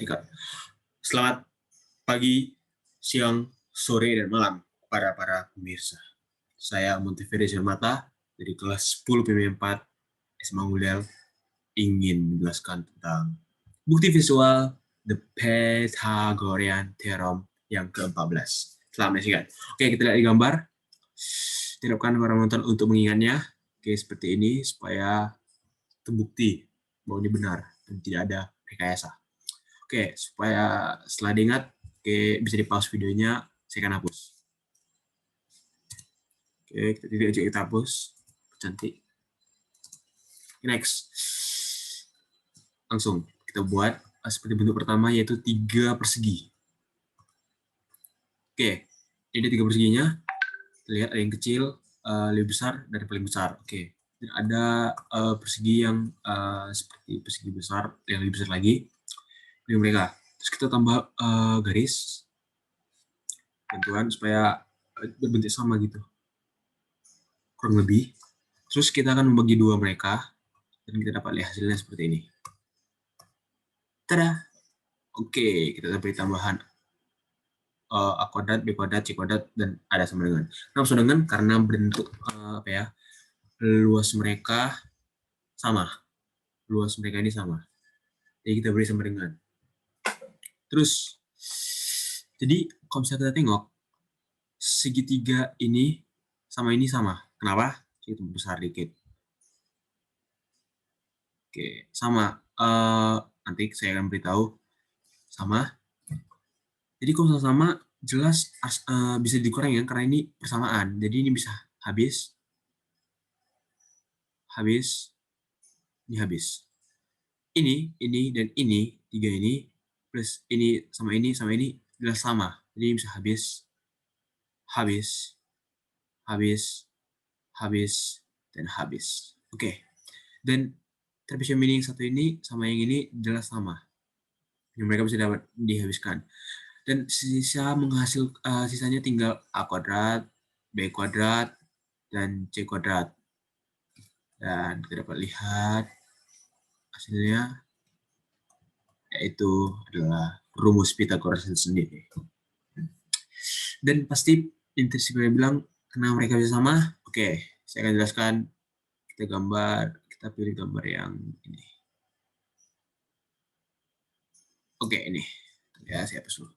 Serikat. Selamat pagi, siang, sore, dan malam kepada para pemirsa. Saya Monteverdi Mata dari kelas 10 PB4 SMA Ngudel ingin menjelaskan tentang bukti visual The Pythagorean Theorem yang ke-14. Selamat menyaksikan. Oke, kita lihat di gambar. Diharapkan para penonton untuk mengingatnya. Oke, seperti ini supaya terbukti bahwa ini benar dan tidak ada rekayasa. Oke, supaya setelah diingat, oke, bisa di pause videonya, saya akan hapus. Oke, kita tidak aja kita hapus. Cantik. Next. Langsung kita buat seperti bentuk pertama, yaitu 3 persegi. Oke, ini 3 perseginya. Lihat ada yang kecil, lebih besar, dari paling besar. Oke, dan ada persegi yang seperti persegi besar, yang lebih besar lagi. Ini mereka. Terus kita tambah garis bantuan supaya berbentuk sama gitu, kurang lebih. Terus kita akan membagi 2 mereka dan kita dapat lihat hasilnya seperti ini. Tada! Oke, kita beri tambahan A kuadrat, B kuadrat, C kuadrat, dan ada sama dengan. Kenapa sama dengan? Karena bentuk luas mereka sama. Luas mereka ini sama. Jadi kita beri sama dengan. Terus, jadi kalau misalnya kita tengok, segitiga ini sama. Kenapa? Itu besar dikit. Oke, sama. Nanti saya akan beritahu sama. Jadi kalau sama jelas bisa dikurangi ya, karena ini persamaan. Jadi ini bisa habis, ini habis. Ini, dan ini, 3 ini, plus ini, sama ini, jelas sama. Jadi ini bisa habis, dan habis. Oke. Dan trapezium ini yang satu ini sama yang ini jelas sama. Yang mereka bisa dapat dihabiskan. Dan sisanya tinggal A kuadrat, B kuadrat, dan C kuadrat. Dan kita dapat lihat hasilnya, yaitu adalah rumus Pythagoras sendiri. Dan pasti intensif bilang, kenapa mereka bisa sama? Oke, saya akan jelaskan. Kita pilih gambar yang ini. Oke, ini. Ya, saya hapus dulu.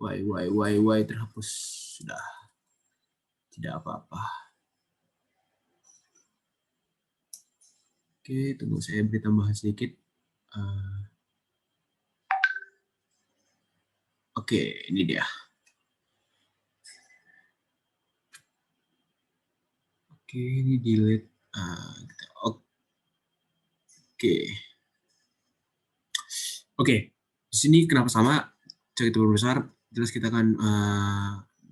Why terhapus. Sudah. Tidak apa-apa. Oke, tunggu saya beri tambahan sedikit. Oke, ini dia. Oke, ini delete. Oke, di sini kenapa sama? Cek itu besar, terus kita akan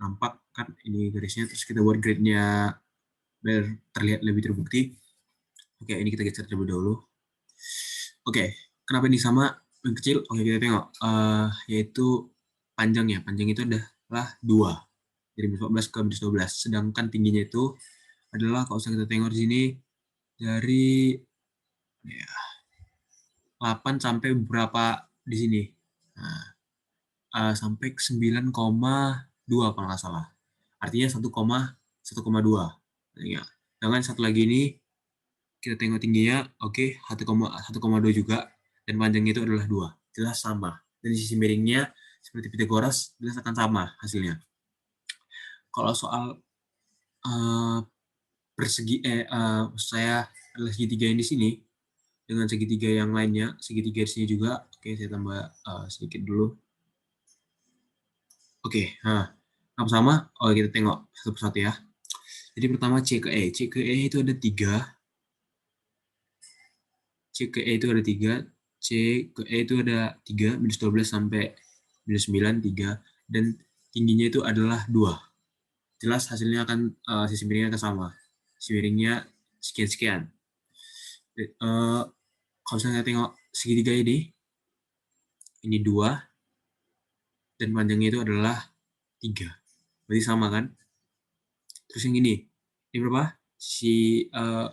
nampak kan ini garisnya, terus kita buat grid-nya biar terlihat lebih terbukti. Oke, ini kita geser terlebih dahulu. Oke, kenapa ini sama? Yang kecil, oke kita tengok, yaitu panjangnya. Panjang itu adalah 2, dari minus 14 ke minus 12. Sedangkan tingginya itu adalah, kalau kita tengok di sini, dari 8 sampai berapa di sini. Nah, sampai 9,2 kalau nggak salah. Artinya 1,2. Ya. Dengan satu lagi ini, kita tengok tingginya, oke, 1,2 juga, dan panjangnya itu adalah 2. Jelas sama. Dan di sisi miringnya, seperti Pythagoras, jelas akan sama hasilnya. Kalau soal saya adalah segitiga yang di sini, dengan segitiga yang lainnya, segitiga di sini juga, oke, saya tambah sedikit dulu. Oke, nah, apa sama? Oh, kita tengok satu persatu ya. Jadi pertama C ke E. C ke E itu ada 3. C ke E itu ada 3. C ke E itu ada 3, minus 12 sampai minus 9, 3. Dan tingginya itu adalah 2. Jelas hasilnya akan, sisi miringnya akan sama. Sisi miringnya sekian-sekian. Kalau misalnya tengok segitiga ini 2, dan panjangnya itu adalah 3. Berarti sama kan? Terus yang ini berapa?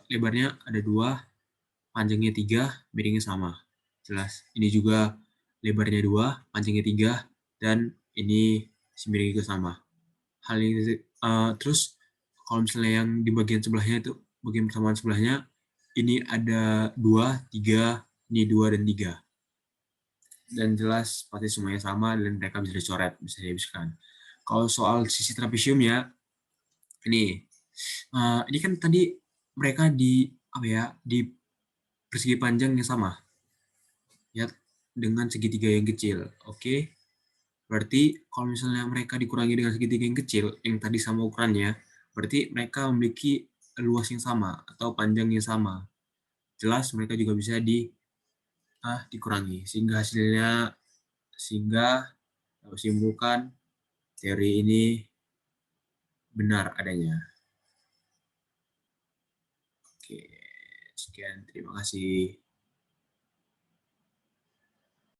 lebarnya ada 2, panjangnya 3, miringnya sama. Jelas. Ini juga lebarnya 2, panjangnya 3, dan ini si miringnya juga sama. Hal ini terus kalau misalnya yang di bagian sebelahnya itu, bagian persamaan sebelahnya, ini ada 2, 3, ini 2 dan 3. Dan jelas pasti semuanya sama dan mereka bisa dicoret, bisa dihapuskan. Kalau soal sisi trapesiumnya, ini kan tadi mereka di apa ya, di persegi panjang yang sama ya, dengan segitiga yang kecil. Oke, berarti kalau misalnya mereka dikurangi dengan segitiga yang kecil yang tadi sama ukurannya, berarti mereka memiliki luas yang sama atau panjang yang sama. Jelas mereka juga bisa dikurangi sehingga dapat simpulkan teori ini benar adanya. Oke, sekian, terima kasih.